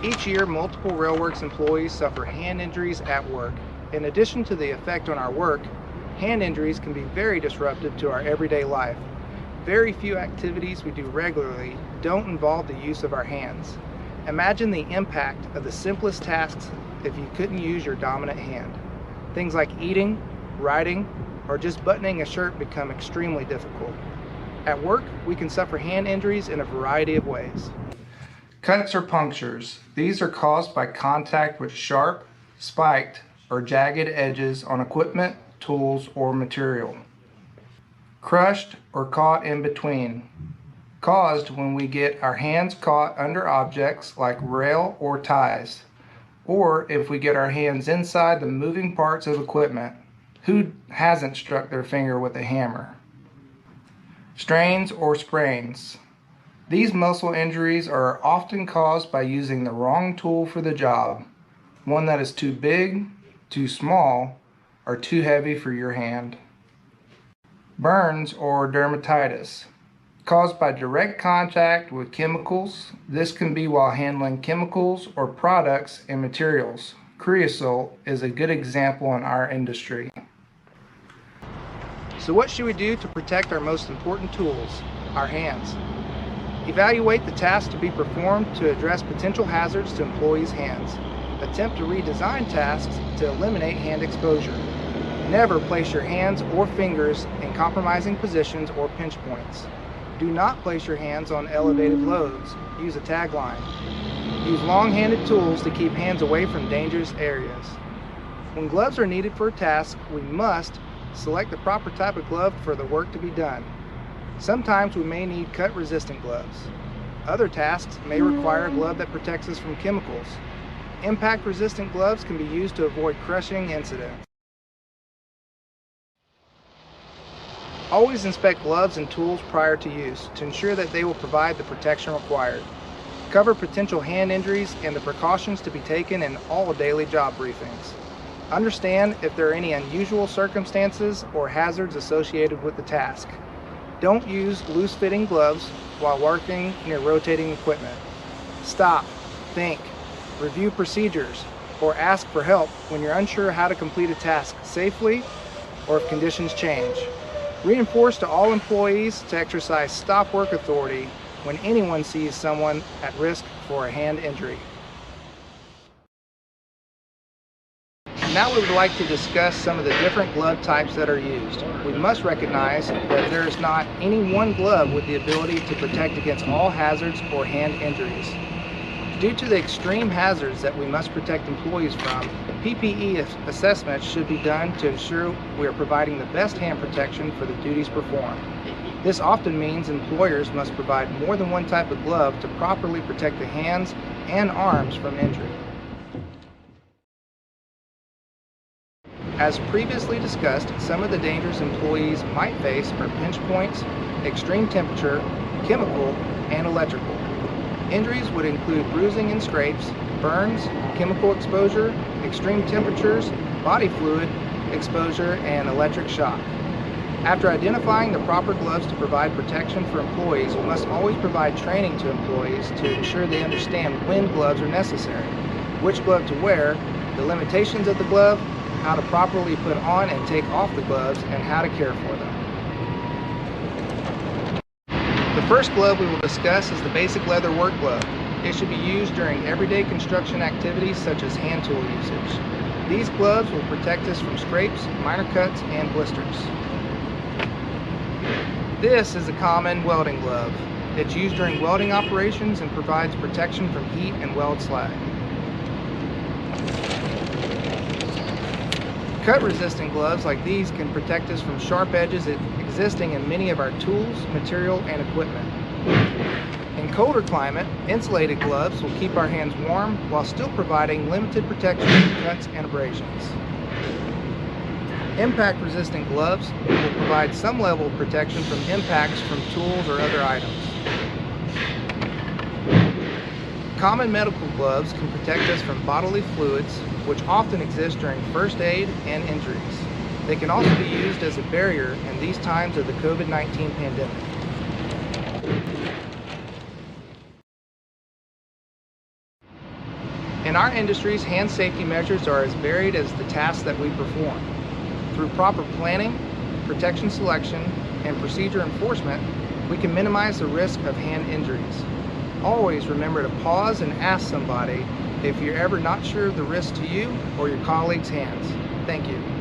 Each year, multiple RailWorks employees suffer hand injuries at work. In addition to the effect on our work, hand injuries can be very disruptive to our everyday life. Very few activities we do regularly don't involve the use of our hands. Imagine the impact of the simplest tasks if you couldn't use your dominant hand. Things like eating, writing, or just buttoning a shirt become extremely difficult. At work, we can suffer hand injuries in a variety of ways. Cuts or punctures. These are caused by contact with sharp, spiked, or jagged edges on equipment, tools, or material. Crushed or caught in between. Caused when we get our hands caught under objects like rail or ties, or if we get our hands inside the moving parts of equipment. Who hasn't struck their finger with a hammer? Strains or sprains. These muscle injuries are often caused by using the wrong tool for the job, one that is too big, too small, or too heavy for your hand. Burns or dermatitis. Caused by direct contact with chemicals. This can be while handling chemicals or products and materials. Creosote is a good example in our industry. So what should we do to protect our most important tools, our hands? Evaluate the tasks to be performed to address potential hazards to employees' hands. Attempt to redesign tasks to eliminate hand exposure. Never place your hands or fingers in compromising positions or pinch points. Do not place your hands on elevated loads. Use a tagline. Use long-handed tools to keep hands away from dangerous areas. When gloves are needed for a task, we must select the proper type of glove for the work to be done. Sometimes we may need cut-resistant gloves. Other tasks may require a glove that protects us from chemicals. Impact-resistant gloves can be used to avoid crushing incidents. Always inspect gloves and tools prior to use to ensure that they will provide the protection required. Cover potential hand injuries and the precautions to be taken in all daily job briefings. Understand if there are any unusual circumstances or hazards associated with the task. Don't use loose-fitting gloves while working near rotating equipment. Stop, think, review procedures, or ask for help when you're unsure how to complete a task safely or if conditions change. Reinforce to all employees to exercise stop work authority when anyone sees someone at risk for a hand injury. Now we would like to discuss some of the different glove types that are used. We must recognize that there is not any one glove with the ability to protect against all hazards or hand injuries. Due to the extreme hazards that we must protect employees from, PPE assessments should be done to ensure we are providing the best hand protection for the duties performed. This often means employers must provide more than one type of glove to properly protect the hands and arms from injury. As previously discussed, some of the dangers employees might face are pinch points, extreme temperature, chemical, and electrical. Injuries would include bruising and scrapes, burns, chemical exposure, extreme temperatures, body fluid exposure, and electric shock. After identifying the proper gloves to provide protection for employees, we must always provide training to employees to ensure they understand when gloves are necessary, which glove to wear, the limitations of the glove, how to properly put on and take off the gloves, and how to care for them. The first glove we will discuss is the basic leather work glove. It should be used during everyday construction activities such as hand tool usage. These gloves will protect us from scrapes, minor cuts, and blisters. This is a common welding glove. It's used during welding operations and provides protection from heat and weld slag. Cut-resistant gloves like these can protect us from sharp edges existing in many of our tools, material, and equipment. In colder climate, insulated gloves will keep our hands warm while still providing limited protection from cuts and abrasions. Impact-resistant gloves will provide some level of protection from impacts from tools or other items. Common medical gloves can protect us from bodily fluids, which often exist during first aid and injuries. They can also be used as a barrier in these times of the COVID-19 pandemic. In our industries, hand safety measures are as varied as the tasks that we perform. Through proper planning, protection selection, and procedure enforcement, we can minimize the risk of hand injuries. Always remember to pause and ask somebody if you're ever not sure of the risk to you or your colleagues' hands. Thank you.